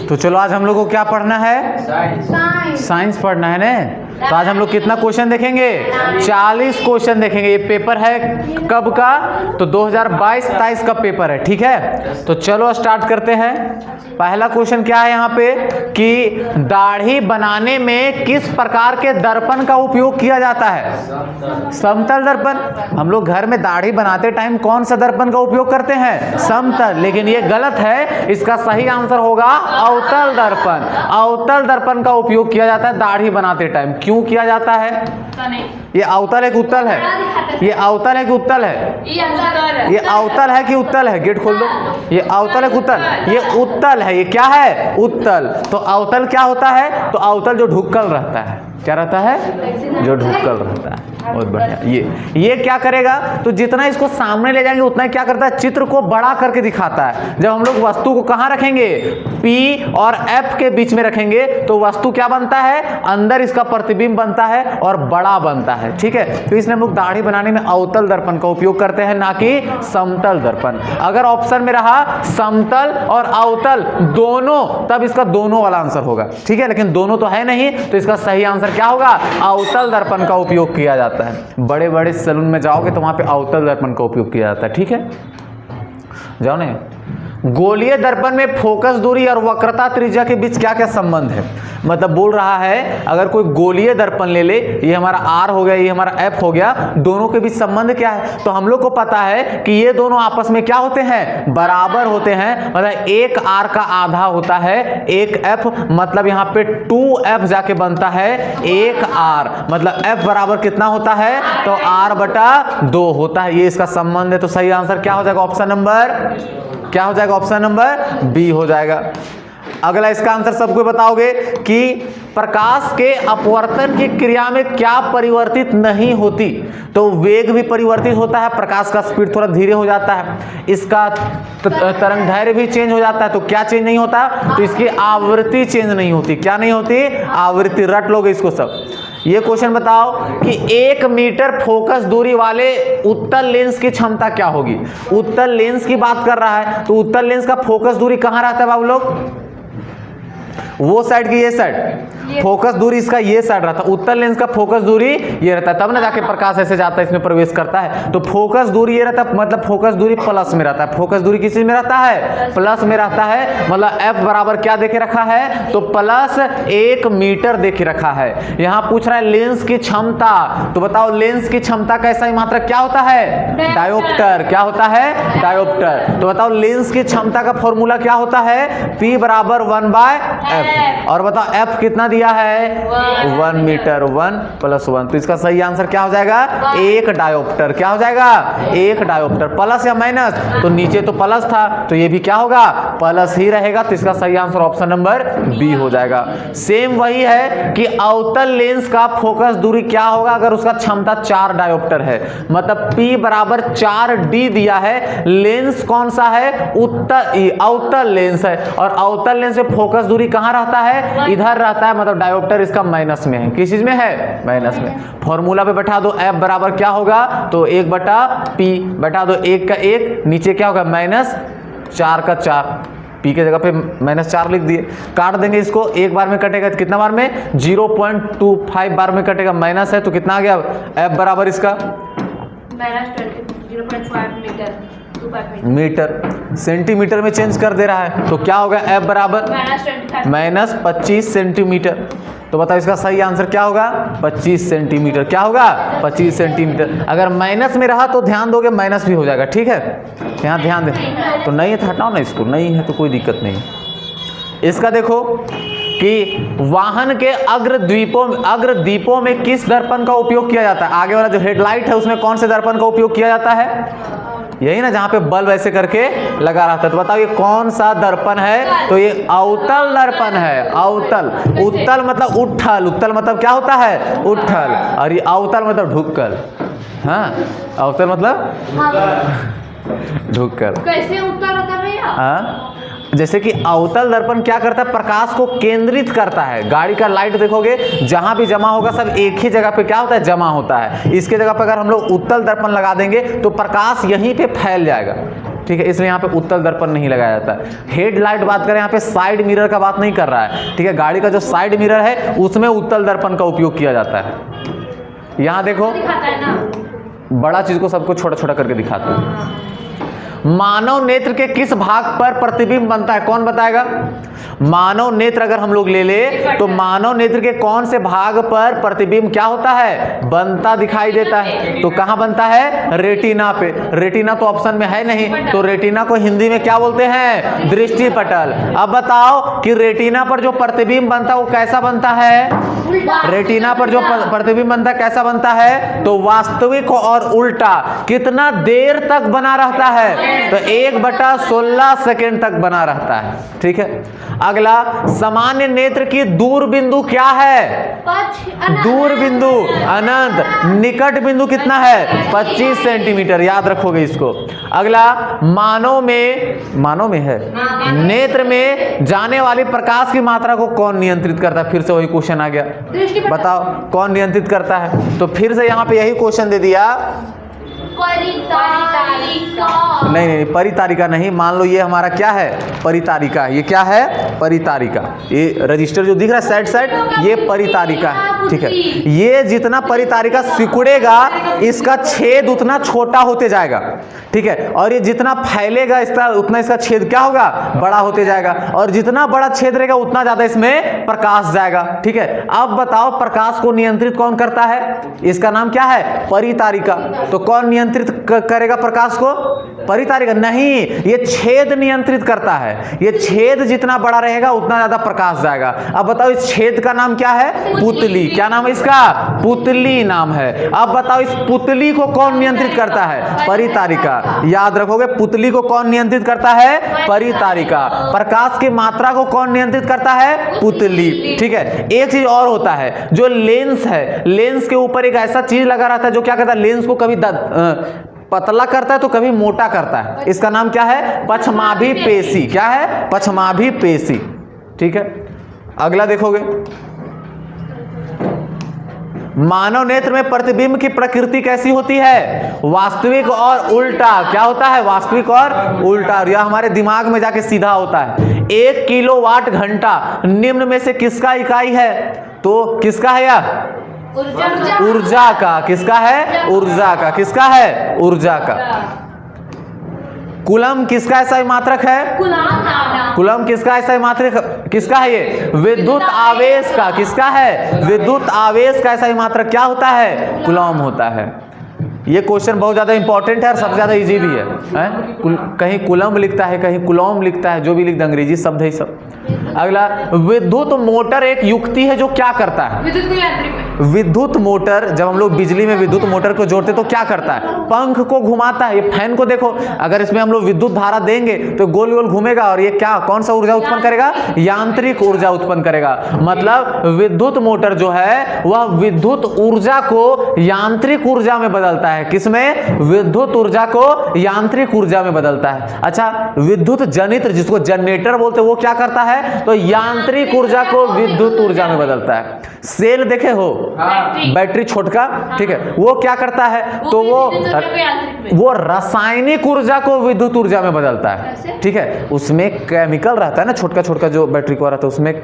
तो चलो आज हम लोग को क्या पढ़ना है? साइंस पढ़ना है ना। तो आज हम लोग कितना क्वेश्चन देखेंगे? 40 क्वेश्चन देखेंगे। ये पेपर है कब का? तो 2022-23 का पेपर है, ठीक है। तो चलो स्टार्ट करते हैं। पहला क्वेश्चन क्या है यहाँ पे कि दाढ़ी बनाने में किस प्रकार के दर्पण का उपयोग किया जाता है? समतल दर्पण। हम लोग घर में दाढ़ी बनाते टाइम कौन सा दर्पण का उपयोग करते हैं? समतल। लेकिन ये गलत है, इसका सही आंसर होगा अवतल दर्पण। अवतल दर्पण का उपयोग किया जाता है दाढ़ी बनाते टाइम। क्यों किया जाता है? ये अवतल है कि उत्तल है? ये अवतल है कि उत्तल है? ये अवतल है कि उत्तल है? गेट खोल दो। ये अवतल है कि उत्तल? ये उत्तल है। ये क्या है? उत्तल। तो अवतल क्या होता है? तो अवतल जो ढुक्कल रहता है। क्या रहता है? जो ढुक्कल रहता है। बहुत बढ़िया। ये क्या करेगा? तो जितना इसको सामने ले जाएंगे उतना क्या करता है? चित्र को बड़ा करके दिखाता है। जब हम लोग वस्तु को कहाँ रखेंगे? P और F के बीच में रखेंगे तो वस्तु क्या बनता है? अंदर इसका प्रतिबिंब बनता है और बड़ा बनता है, ठीक है। तो इसलिए हम लोग दाढ़ी बनाने में अवतल दर्पण का उपयोग करते हैं, ना कि समतल दर्पण। अगर ऑप्शन में रहा समतल और अवतल दोनों, तब इसका दोनों वाला आंसर होगा, ठीक है। लेकिन दोनों तो है नहीं, तो इसका सही आंसर क्या होगा? अवतल दर्पण का उपयोग किया जाता है। बड़े बड़े सैलून में जाओगे तो वहां पे अवतल दर्पण का उपयोग किया जाता है, ठीक है। जाओ ने। गोलीय दर्पण में फोकस दूरी और वक्रता त्रिज्या के बीच क्या क्या संबंध है? मतलब बोल रहा है अगर कोई गोलीय दर्पण ले ले, ये हमारा R हो गया, ये हमारा F हो गया, दोनों के बीच संबंध क्या है? तो हम लोग को पता है कि ये दोनों आपस में क्या होते हैं? बराबर होते हैं। मतलब एक R का आधा होता है एक F, मतलब यहाँ पे 2F जाके बनता है 1R। मतलब F बराबर कितना होता है? तो R/2 होता है। ये इसका संबंध है। तो सही आंसर क्या हो जाएगा? ऑप्शन नंबर क्या हो जाएगा? ऑप्शन नंबर बी हो जाएगा। अगला इसका आंसर सबको बताओगे कि प्रकाश के अपवर्तन की क्रिया में क्या परिवर्तित नहीं होती? तो वेग भी परिवर्तित होता है, प्रकाश का स्पीड थोड़ा धीरे हो जाता है, इसका तरंग दैर्घ्य भी चेंज हो जाता है। तो क्या चेंज नहीं होता? तो इसकी आवृत्ति चेंज नहीं होती। क्या नहीं होती? आवृत्ति। रट लोगे इसको सब। ये क्वेश्चन बताओ कि 1 मीटर फोकस दूरी वाले उत्तल लेंस की क्षमता क्या होगी? उत्तल लेंस की बात कर रहा है, तो उत्तल लेंस का फोकस दूरी कहाँ रहता है बाबू लोग? वो साइड की ये साइड। फोकस दूरी इसका ये साइड रहता है। उत्तल लेंस का फोकस दूरी ये रहता है, तब ना जाके प्रकाश ऐसे जाता है, इसमें प्रवेश करता है। तो फोकस दूरी ये रहता है, मतलब फोकस दूरी प्लस में रहता है। फोकस दूरी किस चीज में रहता है? प्लस में रहता है। मतलब F बराबर क्या देखे रखा है? तो प्लस 1 मीटर देखे रखा है। यहाँ पूछ रहा है लेंस की क्षमता। तो बताओ लेंस की क्षमता का ऐसा ही मात्रक क्या होता है? डायोप्टर। क्या होता है? डायोप्टर। तो बताओ लेंस की क्षमता का फॉर्मूला क्या होता है? P बराबर 1/F। और बताओ F कितना दिया है? 1 मीटर। 1 + 1। तो इसका सही आंसर क्या हो जाएगा? 1 डायोप्टर। क्या हो जाएगा? 1 डायोप्टर। प्लस या माइनस? तो नीचे तो प्लस था, तो ये भी क्या होगा? प्लस ही रहेगा। तो इसका सही आंसर ऑप्शन नंबर बी हो जाएगा। सेम वही है कि अवतल लेंस का फोकस दूरी क्या होगा अगर उसका क्षमता 4 डायोप्टर है? मतलब P बराबर 4D दिया है। लेंस कौन सा है? अवतल लेंस है। और अवतल लेंस में फोकस दूरी कहां रहता है? इधर रहता है। मतलब डायोप्टर इसका माइनस में है। किस चीज में है? माइनस में। फॉर्मूला पे बैठा दो। F बराबर क्या होगा? तो 1/P बैठा दो। 1 का 1 नीचे क्या होगा? -4 का 4। P के जगह पे -4 लिख दिए। काट देंगे इसको। एक बार में कटेगा तो कितना बार में? 0.25 बार में कटेगा। माइनस है तो कितना आ गया? F बराबर इसका मीटर। सेंटीमीटर में चेंज कर दे रहा है तो क्या होगा? F बराबर -25 सेंटीमीटर। तो बताओ इसका सही आंसर क्या होगा? 25 सेंटीमीटर। क्या होगा? 25 सेंटीमीटर। अगर माइनस में रहा तो ध्यान दोगे माइनस भी हो जाएगा, ठीक है। यहाँ ध्यान दे। तो नहीं है तो हटाओ ना इसको। नहीं है तो कोई दिक्कत नहीं। इसका देखो कि वाहन के अग्रदीपों में किस दर्पण का उपयोग किया जाता है? आगे वाला जो हेडलाइट है उसमें कौन से दर्पण का उपयोग किया जाता है? यही ना जहां पे बल्ब ऐसे करके लगा रहता है। तो बताओ ये कौन सा दर्पण है? तो ये अवतल दर्पण है। अवतल। उत्तल मतलब उठल। उत्तल मतलब क्या होता है? उठल। और ये अवतल मतलब ढुक्कल। हाँ, अवतल मतलब ढुक्कल। कैसे उत्तल होता है भैया? हाँ, जैसे कि अवतल दर्पण क्या करता है? प्रकाश को केंद्रित करता है। गाड़ी का लाइट देखोगे जहां भी जमा होगा सब एक ही जगह पे क्या होता है? जमा होता है। इसके जगह पर अगर हम लोग उत्तल दर्पण लगा देंगे तो प्रकाश यहीं पे फैल जाएगा। ठीक है, इसलिए यहाँ पे उत्तल दर्पण नहीं लगाया जाता है। हेडलाइट बात करें, यहाँ पे साइड मिरर का बात नहीं कर रहा है, ठीक है। गाड़ी का जो साइड मिरर है उसमें उत्तल दर्पण का उपयोग किया जाता है। यहाँ देखो बड़ा चीज को सबको छोटा छोटा करके दिखाता है। मानव नेत्र के किस भाग पर प्रतिबिंब बनता है, कौन बताएगा? मानव नेत्र अगर हम लोग ले ले तो मानव नेत्र के कौन से भाग पर प्रतिबिंब क्या होता है? बनता दिखाई देता है। तो कहां बनता है? रेटिना पे। रेटिना तो ऑप्शन में है नहीं, तो रेटिना को हिंदी में क्या बोलते हैं? दृष्टि पटल। अब बताओ कि रेटिना पर जो प्रतिबिंब बनता है वो कैसा बनता है? रेटिना पर जो प्रतिबिंब बनता है कैसा बनता है? तो वास्तविक और उल्टा। कितना देर तक बना रहता है? तो 1/16 सेकेंड तक बना रहता है, ठीक है। अगला, सामान्य नेत्र की दूर बिंदु क्या है? दूर बिंदु अनंत। निकट बिंदु कितना है? 25 सेंटीमीटर, याद रखोगे इसको। अगला, मानव में है नेत्र में जाने वाली प्रकाश की मात्रा को कौन नियंत्रित करता है? फिर से वही क्वेश्चन आ गया, बताओ कौन नियंत्रित करता है? तो फिर से यहाँ पे यही क्वेश्चन दे दिया, नहीं, परितारिका नहीं। मान लो ये हमारा क्या है? परितारिका है। ये क्या है? परितारिका। ये रजिस्टर जो दिख रहा है साइड साइड, ये परितारिका है, ठीक है। ये जितना परितारिका सिकुड़ेगा इसका छेद उतना छोटा होते जाएगा, ठीक है। और ये जितना फैलेगा इसका उतना इसका छेद क्या होगा? बड़ा होते जाएगा। और जितना बड़ा छेद रहेगा उतना ज्यादा इसमें प्रकाश जाएगा, ठीक है। अब बताओ प्रकाश को नियंत्रित कौन करता है? इसका नाम क्या है? परितारिका। तो कौन नियंत्रित करेगा प्रकाश को? परितारिका नहीं, ये छेद नियंत्रित करता है। ये छेद जितना बड़ा रहेगा उतना ज्यादा प्रकाश जाएगा। अब बताओ इस छेद का नाम क्या है? पुतली। क्या नाम है इसका? पुतली नाम है। अब बताओ इस पुतली को कौन नियंत्रित करता है? परितारिका। याद रखोगे, पुतली को कौन नियंत्रित करता है? परितारिका। प्रकाश की मात्रा को कौन नियंत्रित करता है? पुतली, ठीक है। एक चीज और होता है, जो लेंस है, लेंस के ऊपर एक ऐसा चीज लगा रहता है जो क्या करता है? लेंस को कभी पतला करता है तो कभी मोटा करता है। इसका नाम क्या है? पछमाभी पेशी। क्या है? पछमाभी पेशी, ठीक है। अगला देखोगे, मानव नेत्र में प्रतिबिंब की प्रकृति कैसी होती है? वास्तविक और उल्टा। क्या होता है? वास्तविक और उल्टा। यह हमारे दिमाग में जाके सीधा होता है। 1 किलोवाट घंटा निम्न में से किसका इकाई है? तो किसका है यह? ऊर्जा का। किसका है? ऊर्जा का। किसका है? ऊर्जा का। कूलम किसका ऐसा मात्रक है? कूलम किसका ऐसा मात्रक? किसका है ये? विद्युत आवेश का। किसका है? विद्युत आवेश का ऐसा मात्रक क्या होता है? कूलम होता है। ये क्वेश्चन बहुत ज्यादा इंपॉर्टेंट है और सबसे ज्यादा इजी भी है, कहीं कूलम लिखता है, कहीं कूलम लिखता है, जो भी लिखता है, अंग्रेजी शब्द है सब। अगला, विद्युत मोटर एक युक्ति है जो क्या करता है? विद्युत मोटर, जब हम लोग बिजली में विद्युत मोटर को जोड़ते तो क्या करता है? पंख को घुमाता है। ये फैन को देखो, अगर इसमें हम लोग विद्युत धारा देंगे तो गोल गोल घूमेगा और ये क्या, कौन सा ऊर्जा उत्पन्न करेगा? यांत्रिक ऊर्जा उत्पन्न करेगा। मतलब विद्युत मोटर जो है वह विद्युत ऊर्जा को यांत्रिक ऊर्जा में बदलता है। किसमें? विद्युत ऊर्जा को यांत्रिक ऊर्जा में बदलता है। अच्छा, विद्युत जनित्र जिसको जनरेटर बोलते हैं वो क्या करता है? तो यांत्रिक ऊर्जा को विद्युत ऊर्जा में बदलता है। सेल देखे हो, बैटरी छोटका, ठीक है, वो क्या करता है? तो वो रासायनिक ऊर्जा को विद्युत ऊर्जा में बदलता है, ठीक है। उसमें केमिकल रहता है ना, छोटका छोटका जो बैटरी को रहता है उसमें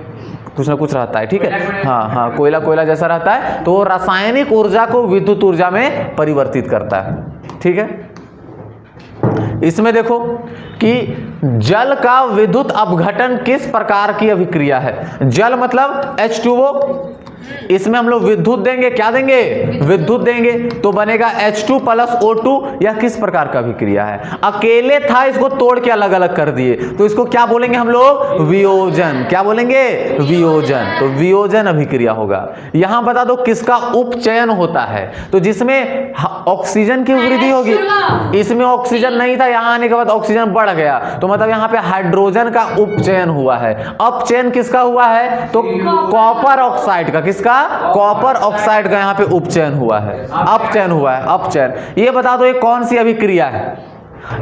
कुछ ना कुछ रहता है, ठीक है। हाँ, कोयला जैसा रहता है, तो वो रासायनिक ऊर्जा को विद्युत ऊर्जा में परिवर्तित करता है, ठीक है। इसमें देखो कि जल का विद्युत अपघटन किस प्रकार की अभिक्रिया है? जल मतलब H2O, इसमें हम लोग विद्युत देंगे, क्या देंगे? विद्युत देंगे, तो बनेगा H2 + O2। यह किस प्रकार का अभिक्रिया है? अकेले था, इसको तोड़ के अलग अलग कर दिए, तो इसको क्या बोलेंगे हम लोग? वियोजन। क्या बोलेंगे? वियोजन। तो वियोजन अभिक्रिया होगा। यहां बता दो किसका उपचयन होता है? तो जिसमें ऑक्सीजन की वृद्धि होगी, इसमें ऑक्सीजन नहीं था, यहां आने के बाद ऑक्सीजन बढ़ गया, तो मतलब यहां पे हाइड्रोजन का उपचयन हुआ है। अपचयन किसका हुआ है? तो कॉपर ऑक्साइड का। किसका? कॉपर ऑक्साइड का यहां पे उपचयन हुआ है, अपचयन हुआ है, अपचयन। ये बता दो ये कौन सी अभिक्रिया है?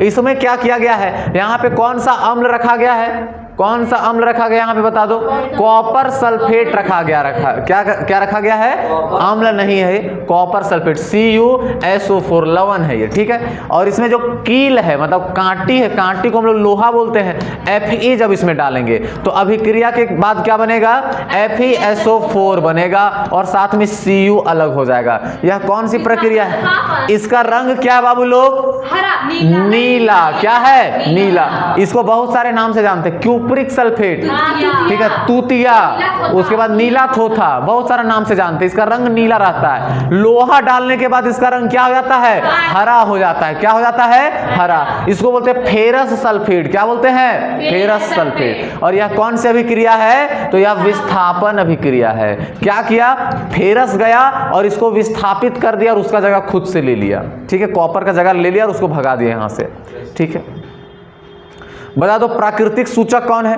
इसमें क्या किया गया है? यहां पे कौन सा अम्ल रखा गया है? कौन सा अम्ल रखा गया यहाँ पे बता दो? कॉपर सल्फेट रखा गया। क्या रखा गया है? अम्ल नहीं है, कॉपर सल्फेट, CuSO4 लवण है ये, ठीक है। और इसमें जो कील है मतलब कांटी है, कांटी को हम लोग लोहा बोलते हैं, Fe जब इसमें डालेंगे तो अभिक्रिया के बाद क्या बनेगा? FeSO4 बनेगा और साथ में Cu अलग हो जाएगा। यह कौन सी प्रक्रिया है? इसका रंग क्या है बाबू लोग? नीला। क्या है? नीला। इसको बहुत सारे नाम से जानते हैं, क्यूप्रिक सल्फेट, ठीक है, तूतिया, उसके बाद नीला थोथा, बहुत सारा नाम से जानते हैं। इसका रंग नीला रहता है। लोहा डालने के बाद इसका रंग क्या हो जाता है? हरा हो जाता है। क्या हो जाता है? हरा। इसको बोलते हैं फेरस सल्फेट। क्या बोलते हैं? Ferrous sulphate. और यह कौन सी अभिक्रिया है? तो यह विस्थापन अभिक्रिया है। क्या किया? फेरस गया और इसको विस्थापित कर दिया और उसका जगह खुद से ले लिया, ठीक है, कॉपर का जगह ले लिया और उसको भगा दिया यहां से, ठीक है। बता दो प्राकृतिक सूचक कौन है?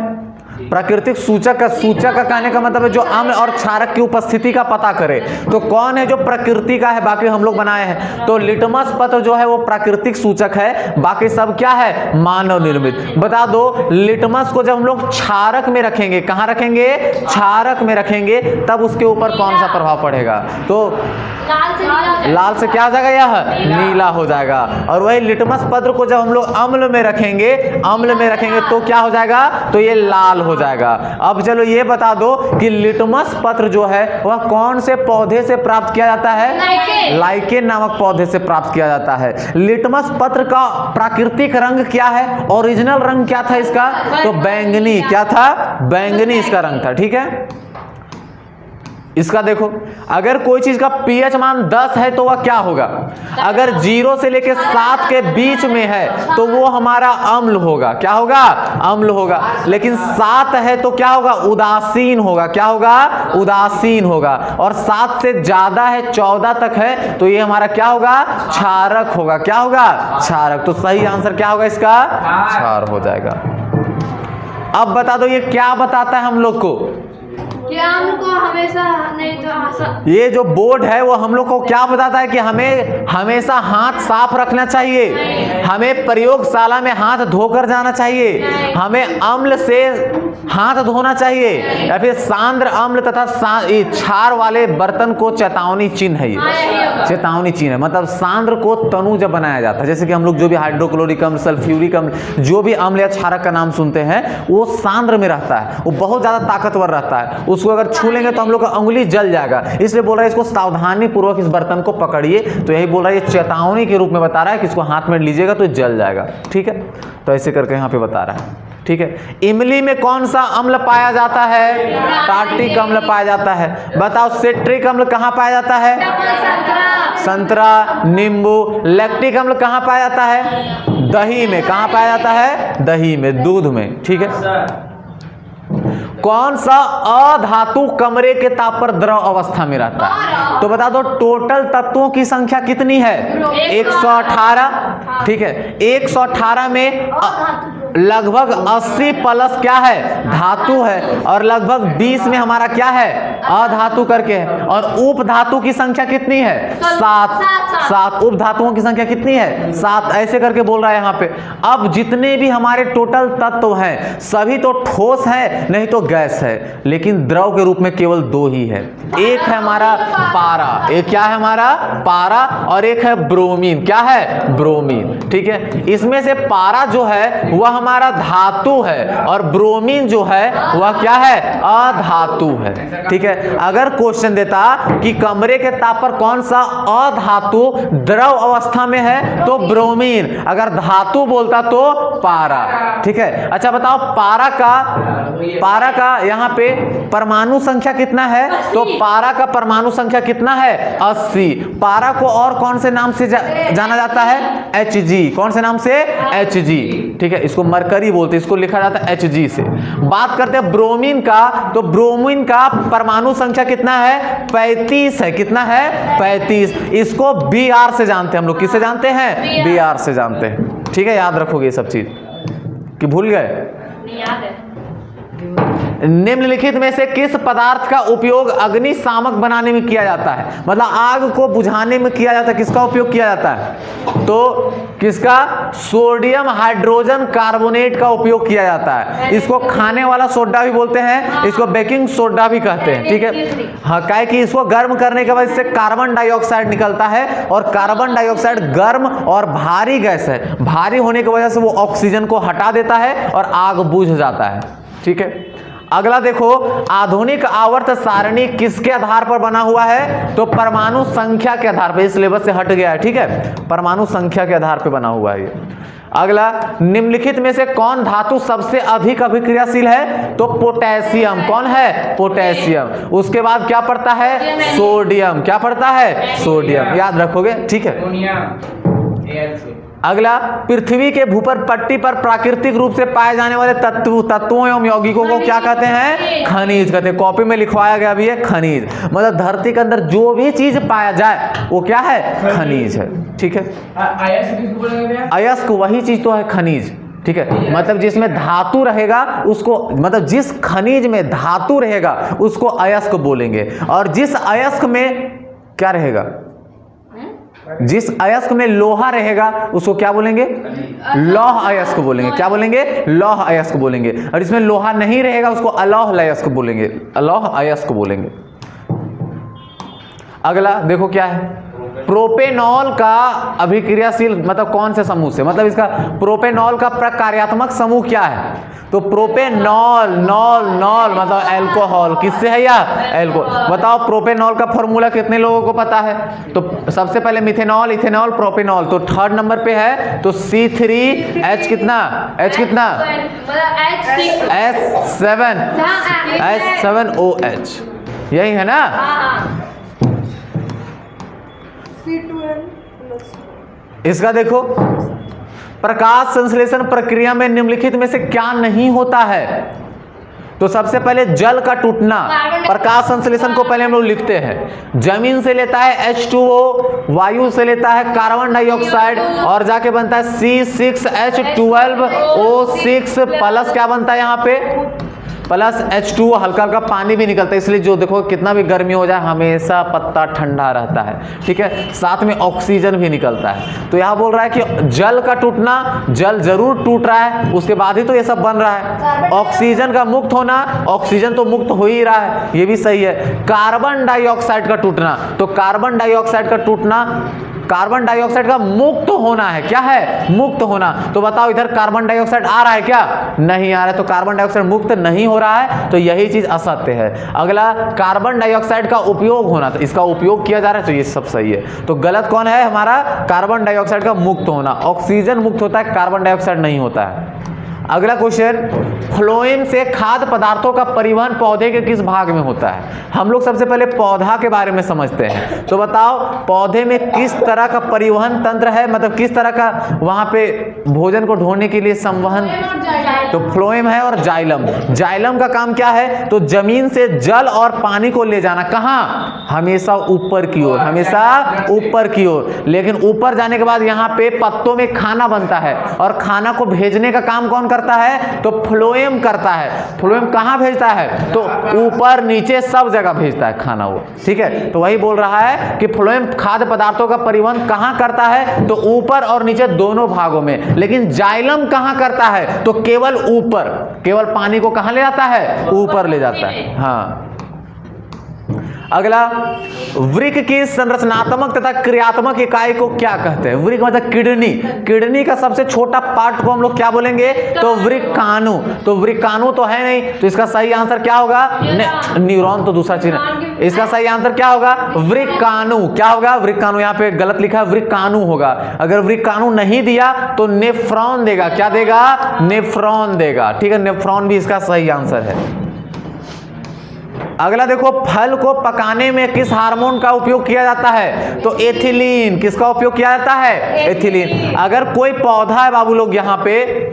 प्राकृतिक सूचक का कहने का मतलब है जो अम्ल और क्षारक की उपस्थिति का पता करे। तो कौन है जो प्रकृति का है? बाकी हम लोग बनाए हैं। तो लिटमस पत्र जो है वो प्राकृतिक सूचक है, बाकी सब क्या है? मानव निर्मित। बता दो लिटमस को जब हम लोग क्षारक में रखेंगे, कहां रखेंगे? क्षारक में रखेंगे, तब उसके ऊपर कौन सा प्रभाव पड़ेगा? तो लाल से क्या हो जाएगा? यह नीला हो जाएगा। और वही लिटमस पत्र को जब हम लोग अम्ल में रखेंगे तो क्या हो जाएगा? तो ये लाल हो जाएगा। अब चलो ये बता दो कि लिटमस पत्र जो है वह कौन से पौधे से प्राप्त किया जाता है? लाइकेन नामक पौधे से प्राप्त किया जाता है। लिटमस पत्र का प्राकृतिक रंग क्या है? ओरिजिनल रंग क्या था इसका? तो बैंगनी। क्या था? बैंगनी इसका रंग था, ठीक है। इसका देखो, अगर कोई चीज का pH मान 10 है तो वह क्या होगा? अगर 0 से लेकर 7 के बीच में है तो वो हमारा अम्ल होगा। क्या होगा? अम्ल होगा। लेकिन 7 है तो क्या होगा? उदासीन होगा। क्या होगा? उदासीन होगा। और 7 से ज्यादा है, 14 तक है, तो ये हमारा क्या होगा? क्षारक होगा। क्या होगा? क्षारक। तो सही आंसर क्या होगा इसका? क्षार हो जाएगा। अब बता दो ये क्या बताता है हम लोग को? हमको हमेशा नहीं तो ये जो बोर्ड है वो हम लोग को क्या बताता है कि हमें हमेशा हाथ साफ रखना चाहिए, हमें प्रयोगशाला में हाथ धोकर जाना चाहिए, हमें अम्ल से हाथ धोना चाहिए, या फिर सांद्र अम्ल तथा क्षार वाले बर्तन को चेतावनी चिन्ह है। ये चेतावनी चिन्ह है, मतलब सांद्र को तनु जब बनाया जाता है, जैसे कि हम लोग जो भी हाइड्रोक्लोरिक अम्ल, सल्फ्यूरिक अम्ल, जो भी अम्ल या क्षारक का नाम सुनते हैं वो सांद्र में रहता है, वो बहुत ज्यादा ताकतवर रहता है। उसको अगर छू लेंगे तो हम लोग का उंगली जल जाएगा। इसलिए बोल रहा है इसको सावधानी पूर्वक इस बर्तन को पकड़िए। तो यही बोल रहा है, ये चेतावनी के रूप में बता रहा है कि इसको हाथ में लीजिएगा तो जल जाएगा, ठीक है। तो ऐसे करके यहाँ पे बता रहा है, ठीक है। इमली में कौन सा अम्ल पाया जाता है? टार्टिक अम्ल पाया जाता है। बताओ सिट्रिक अम्ल कहाँ पाया जाता है? संतरा, नींबू। लैक्टिक अम्ल कहाँ पाया जाता है? दही में। कहाँ पाया जाता है? दही में, दूध में, ठीक है। कौन सा अधातु कमरे के ताप पर द्रव अवस्था में रहता है? तो बता दो टोटल तत्वों की संख्या कितनी है? 118, ठीक है। 118 में लगभग 80 प्लस क्या है? धातु है, और लगभग 20 में हमारा क्या है? अधातु करके है। और उप धातु की संख्या कितनी है? 7। उप धातुओं की संख्या कितनी है? 7। ऐसे करके बोल रहा है यहाँ पे। अब जितने भी हमारे टोटल तत्व हैं सभी तो ठोस है, नहीं तो गैस है, लेकिन द्रव के रूप में केवल 2 ही है। एक है हमारा पारा, एक क्या है हमारा? पारा, और एक है ब्रोमीन। क्या है? ब्रोमीन, ठीक है। इसमें से पारा जो है वह हमारा धातु है, और ब्रोमीन जो है वह क्या है? अधातु है, ठीक है। अगर क्वेश्चन देता कि कमरे के ताप पर कौन सा अधातु द्रव अवस्था में है तो ब्रोमीन, अगर धातु बोलता तो पारा, ठीक है। अच्छा बताओ पारा का यहाँ पे परमाणु संख्या कितना है? तो पारा का परमाणु संख्या कितना है? 80। पारा को और कौन से नाम से जाना जाता है? Hg। कौन से नाम से? Hg, ठीक है। इसको मरकरी बोलते हैं, इसको लिखा जाता है Hg से। बात करते हैं ब्रोमीन का, तो ब्रोमीन का परमाणु संख्या कितना है? 35 है। कितना है? 35। इसको Br से जानते हैं हम लोग। किससे जानते हैं? Br से जानते हैं, ठीक है। याद रखोगे ये सब चीज कि भूल गए? नहीं याद है। निम्नलिखित में से किस पदार्थ का उपयोग अग्निशामक बनाने में किया जाता है? मतलब आग को बुझाने में किया जाता है, किसका उपयोग किया जाता है? तो किसका? सोडियम हाइड्रोजन कार्बोनेट का उपयोग किया जाता है। इसको खाने वाला सोडा भी बोलते हैं, इसको बेकिंग सोडा भी कहते हैं, ठीक है। हाँ, काहे कि इसको गर्म करने के बाद इससे कार्बन डाइऑक्साइड निकलता है, और कार्बन डाइऑक्साइड गर्म और भारी गैस है, भारी होने की वजह से वो ऑक्सीजन को हटा देता है और आग बुझ जाता है, ठीक है। अगला देखो, आधुनिक आवर्त सारणी किसके आधार पर बना हुआ है? तो परमाणु संख्या के आधार पर। इस सिलेबस से हट गया है, ठीक है, परमाणु संख्या के आधार पर बना हुआ है ये। अगला, निम्नलिखित में से कौन धातु सबसे अधिक अभिक्रियाशील है? तो पोटेशियम। कौन है? पोटेशियम। उसके बाद क्या पड़ता है? सोडियम। क्या पड़ता है? सोडियम। याद रखोगे, ठीक है। अगला, पृथ्वी के भूपर पट्टी पर प्राकृतिक रूप से पाए जाने वाले तत्वों एवं यौगिकों को क्या कहते हैं? खनिज कहते हैं। कॉपी में लिखवाया गया भी है खनिज, मतलब धरती के अंदर जो भी चीज पाया जाए वो क्या है? खनिज है, ठीक है। अयस्क वही चीज तो है खनिज, ठीक है। मतलब जिसमें धातु रहेगा उसको, मतलब जिस खनिज में धातु रहेगा उसको अयस्क बोलेंगे, और जिस अयस्क में क्या रहेगा? जिस अयस्क में लोहा रहेगा उसको क्या बोलेंगे? लौह अयस्क बोलेंगे। क्या बोलेंगे? लौह अयस्क बोलेंगे। और इसमें लोहा नहीं रहेगा उसको अलौह अयस्क बोलेंगे, अलौह अयस्क बोलेंगे। अगला देखो क्या है, प्रोपेनॉल का अभिक्रियाशील मतलब कौन से समूह से, मतलब इसका प्रोपेनॉल का प्रकार्यात्मक समूह क्या है? तो प्रोपेनॉल, नॉल नॉल मतलब अल्कोहल, किससे है यह? अल्कोहल। बताओ प्रोपेनॉल का फॉर्मूला कितने लोगों को पता है? तो सबसे पहले मिथेनॉल, इथेनॉल, प्रोपेनॉल, तो थर्ड नंबर पे है तो C3H कितना? H कितना? H7OH, यही है ना? इसका देखो, प्रकाश संश्लेषण प्रक्रिया में निम्नलिखित में से क्या नहीं होता है? तो सबसे पहले जल का टूटना। प्रकाश संश्लेषण को पहले हम लोग लिखते हैं, जमीन से लेता है H2O, वायु से लेता है कार्बन डाइऑक्साइड, और जाके बनता है C6H12O6 प्लस क्या बनता है यहाँ पे? प्लस H2O, हल्का हल्का पानी भी निकलता है, इसलिए जो देखो कितना भी गर्मी हो जाए हमेशा पत्ता ठंडा रहता है, ठीक है। साथ में ऑक्सीजन भी निकलता है। तो यहाँ बोल रहा है कि जल का टूटना, जल जरूर टूट रहा है उसके बाद ही तो ये सब बन रहा है। ऑक्सीजन का मुक्त होना, ऑक्सीजन तो मुक्त हो ही रहा है, ये भी सही है। कार्बन डाइऑक्साइड का टूटना, तो कार्बन डाइऑक्साइड का टूटना, कार्बन डाइऑक्साइड का मुक्त होना है। क्या है? मुक्त होना। तो बताओ इधर कार्बन डाइऑक्साइड आ रहा है क्या? नहीं आ रहा है, तो कार्बन डाइऑक्साइड मुक्त नहीं हो रहा है, तो यही चीज असत्य है। अगला, कार्बन डाइऑक्साइड का उपयोग होना, तो इसका उपयोग किया जा रहा है, तो ये सब सही है। तो गलत कौन है हमारा? कार्बन डाइऑक्साइड का मुक्त होना। ऑक्सीजन मुक्त होता है, कार्बन डाइऑक्साइड नहीं होता है। अगला क्वेश्चन, फ्लोएम से खाद्य पदार्थों का परिवहन पौधे के किस भाग में होता है? हम लोग सबसे पहले पौधा के बारे में समझते हैं। तो बताओ पौधे में किस तरह का परिवहन तंत्र है, मतलब किस तरह का वहां पे भोजन को ढोने के लिए संवहन? तो फ्लोएम है और जाइलम। जाइलम का काम क्या है? तो जमीन से जल और पानी को ले जाना। कहाँ? हमेशा ऊपर की ओर, हमेशा ऊपर की ओर। लेकिन ऊपर जाने के बाद यहाँ पे पत्तों में खाना बनता है, और खाना को भेजने का काम कौन करता है? तो फ्लोएम करता है। फ्लोएम कहाँ भेजता है? तो ऊपर नीचे सब जगह भेजता है खाना वो, ठीक है। तो वही बोल रहा है कि फ्लोएम खाद्य पदार्थों का परिवहन कहाँ करता है? तो ऊपर और नीचे दोनों भागों में। लेकिन जाइलम कहाँ करता है? तो केवल ऊपर, केवल पानी को कहाँ ले जाता है? ऊपर ले जाता है। हाँ। अगला, वृक्क की संरचनात्मक तथा क्रियात्मक इकाई को क्या कहते हैं? वृक्क मतलब किडनी। किडनी का सबसे छोटा पार्ट को हम लोग क्या बोलेंगे? तो वृक्काणु। तो वृक्काणु तो है नहीं, तो इसका सही आंसर क्या होगा? न्यूरॉन तो दूसरा चीज है। इसका सही आंसर क्या होगा? वृक्काणु। क्या होगा? वृक्काणु। यहाँ पे गलत लिखा है, वृक्काणु होगा। अगर वृक्काणु नहीं दिया तो नेफ्रॉन देगा। क्या देगा? नेफ्रॉन देगा, ठीक है। नेफ्रॉन भी इसका सही आंसर है। अगला देखो, फल को पकाने में किस हार्मोन का उपयोग किया जाता है? तो एथिलीन। किसका उपयोग किया जाता है? एथिलीन। अगर कोई पौधा है बाबू लोग यहाँ पे,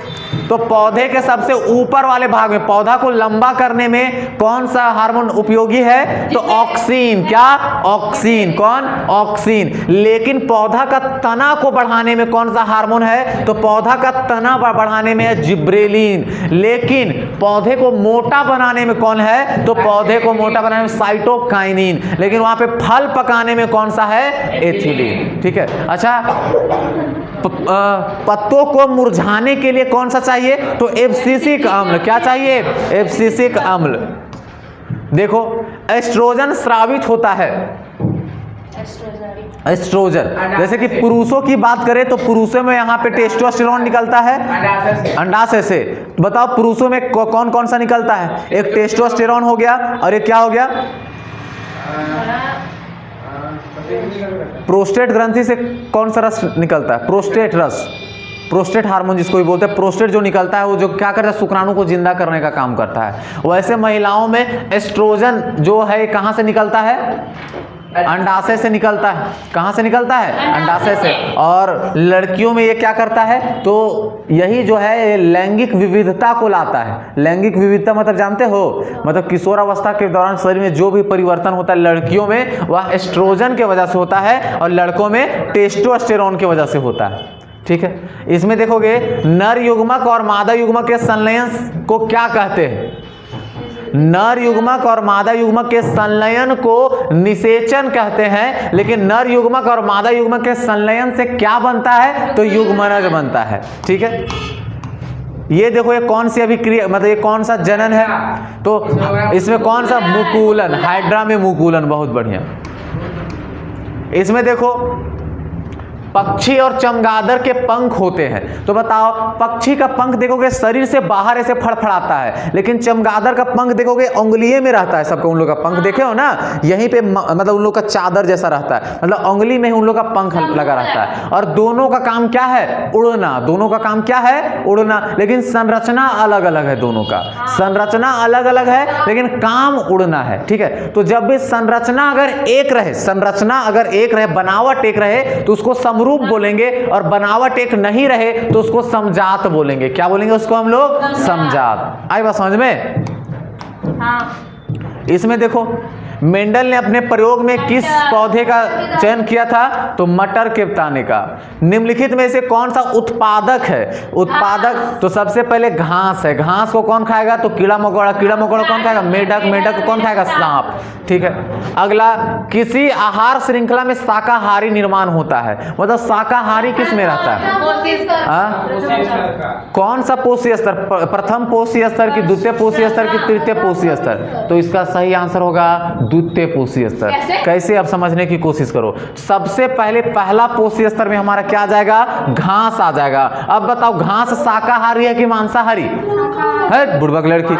तो पौधे के सबसे ऊपर वाले भाग में, पौधा को लंबा करने में कौन सा हार्मोन उपयोगी है? तो ऑक्सीन। क्या? ऑक्सीन। कौन? ऑक्सीन। लेकिन पौधा का तना को बढ़ाने में कौन सा हार्मोन है? तो पौधा का तना बढ़ाने में है जिब्रेलिन। लेकिन पौधे को मोटा बनाने में कौन है? तो पौधे को मोटा बनाने में साइटोकाइनिन, लेकिन वहां पे फल पकाने में कौन सा है? एथिलीन। ठीक है। अच्छा, पत्तों को मुरझाने के लिए कौन सा चाहिए? तो एब्सिसिक अम्ल। क्या चाहिए? एब्सिसिक अम्ल। देखो, एस्ट्रोजन स्रावित होता है, एस्ट्रोजन। जैसे कि पुरुषों की बात करें तो पुरुषों में यहाँ पे टेस्टोस्टेरोन निकलता है अंडाशय से। बताओ पुरुषों में कौन कौन सा निकलता है? एक टेस्टोस्टेरोन हो गया, और एक क्या हो गया? प्रोस्टेट ग्रंथि से कौन सा रस निकलता है? प्रोस्टेट रस, प्रोस्टेट हार्मोन जिसको भी बोलते हैं। प्रोस्टेट जो निकलता है वो जो क्या करता है? शुक्राणु को जिंदा करने का काम करता है। वैसे महिलाओं में एस्ट्रोजन जो है कहाँ से निकलता है? अंडाशय से निकलता है। कहाँ से निकलता है? अंडाशय से। और लड़कियों में ये क्या करता है? तो यही जो है लैंगिक विविधता को लाता है। लैंगिक विविधता मतलब जानते हो? मतलब किशोरावस्था के दौरान शरीर में जो भी परिवर्तन होता है लड़कियों में वह एस्ट्रोजन के वजह से होता है, और लड़कों में टेस्टोस्टेरोन की वजह से होता है। ठीक है। इसमें देखोगे नर युग्मक और मादा युग्मक के संलयन को क्या कहते हैं? नर युग्मक और मादा युग्मक के संलयन को निषेचन कहते हैं, लेकिन नर युग्मक और मादा युग्मक के संलयन से क्या बनता है? तो युग्मनज बनता है। ठीक है। ये देखो, ये कौन सी अभिक्रिया, मतलब ये कौन सा जनन है? तो इसमें कौन सा? मुकुलन, हाइड्रा में मुकुलन। बहुत बढ़िया। इसमें देखो पक्षी और चमगादड़ के पंख होते हैं। तो बताओ, पक्षी का पंख देखोगे शरीर से बाहर ऐसे फड़फड़ाता है, लेकिन चमगादड़ का पंख देखोगे उंगलिये में रहता है। सबको उन लोग का पंख देखे हो ना, यहीं पे मतलब उन लोग का चादर जैसा रहता है, मतलब उंगली में ही उन लोग का पंख लगा रहता है। और दोनों का काम क्या है? उड़ना। दोनों का काम क्या है? उड़ना। लेकिन संरचना अलग अलग है दोनों का। संरचना अलग अलग है, लेकिन काम उड़ना है। ठीक है। तो जब भी संरचना अगर एक रहे, संरचना अगर एक रहे, बनावट एक रहे, तो उसको समरूप बोलेंगे, और बनावट एक नहीं रहे तो उसको समजात बोलेंगे। क्या बोलेंगे उसको हम लोग? समजात। आई बात समझ में? हाँ। इसमें देखो मेंडल ने अपने प्रयोग में किस पौधे का चयन किया था? तो मटर के ताने का। निम्नलिखित में से कौन सा उत्पादक है? उत्पादक तो सबसे पहले घास है। घास को कौन खाएगा? तो कीड़ा मकोड़ा। कीड़ा मकोड़ा कौन खाएगा? मेढक। मेढक को कौन खाएगा? सांप। ठीक है। अगला, किसी आहार श्रृंखला में शाकाहारी निर्माण होता है। मतलब शाकाहारी किस में रहता है? कौन सा पोषी स्तर? प्रथम पोषी स्तर की, द्वितीय पोषी स्तर की, तृतीय पोषी स्तर? तो इसका सही आंसर होगा द्वितीय पोषी स्तर। कैसे? अब समझने की कोशिश करो। सबसे पहले पहला पोषी स्तर में हमारा क्या आ जाएगा? घास आ जाएगा। अब बताओ, घास शाकाहारी है कि मांसाहारी है? बुड़बक लड़की।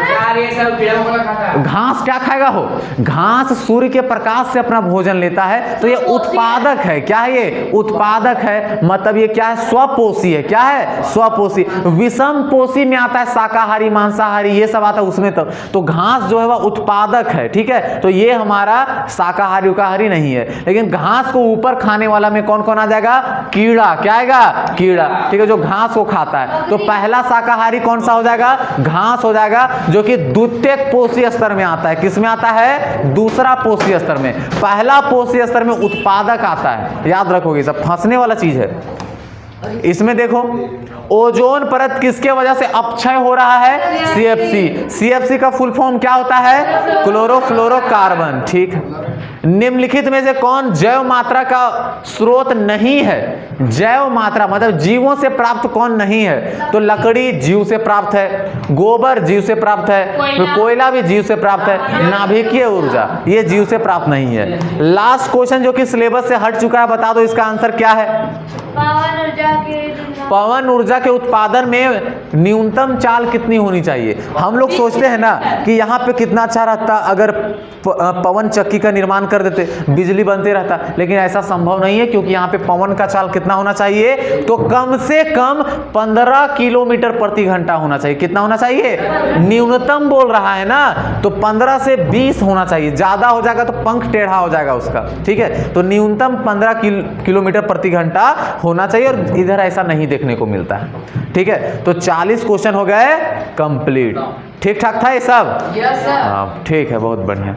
घास क्या खाएगा हो? घास सूर्य के प्रकाश से अपना भोजन लेता है, तो ये उत्पादक है। क्या है ये? उत्पादक है। मतलब ये क्या है? स्वपोषी है। क्या है? स्वपोषी। विषम पोषी में आता है शाकाहारी, मांसाहारी, ये सब आता है उसमें। तो घास जो है वह उत्पादक है। ठीक है। तो ये हमारा शाकाहारी उकाहारी नहीं है। लेकिन घास को ऊपर खाने वाला में कौन कौन आ जाएगा? कीड़ा। क्या आएगा? कीड़ा। ठीक है, जो घास को खाता है। तो पहला शाकाहारी कौन सा हो जाएगा? घास हो जाएगा, जो कि द्वितीय पोषी स्तर में आता है। किस में आता है? दूसरा पोषी स्तर में। पहला पोषी स्तर में उत्पादक आता है। याद रखोगे, सब फंसने वाला चीज है। इसमें देखो, ओजोन परत किसके वजह से अपक्षय हो रहा है? सीएफसी। सीएफसी का फुल फॉर्म क्या होता है? क्लोरोफ्लोरोकार्बन। ठीक। निम्नलिखित में से कौन जैव मात्रा का स्रोत नहीं है? जैव मात्रा मतलब जीवों से प्राप्त कौन नहीं है? तो लकड़ी जीव से प्राप्त है, गोबर जीव से प्राप्त है, कोयला भी जीव से प्राप्त है, नाभिकीय ऊर्जा ये जीव से प्राप्त नहीं है। लास्ट क्वेश्चन जो कि सिलेबस से हट चुका है, बता दो इसका आंसर क्या है? पवन ऊर्जा के उत्पादन में न्यूनतम चाल कितनी होनी चाहिए? हम लोग सोचते हैं ना कि यहाँ पे कितना अच्छा रहता अगर पवन चक्की का निर्माण कर देते, बिजली बनते रहता, लेकिन ऐसा संभव नहीं है, क्योंकि यहाँ पे पवन का चाल कितना होना चाहिए? तो कम से कम 15 किलोमीटर प्रति घंटा होना चाहिए। कितना होना चाहिए? न्यूनतम बोल रहा है ना, तो 15 से 20 होना चाहिए। ज्यादा हो जाएगा तो पंख टेढ़ा हो जाएगा उसका। ठीक है, तो न्यूनतम 15 किलोमीटर प्रति घंटा होना चाहिए, और इधर ऐसा नहीं देखने को मिलता है। ठीक है, तो 40 क्वेश्चन हो गए कंप्लीट। ठीक ठाक था ये सब? Yes sir. हाँ ठीक है, बहुत बढ़िया।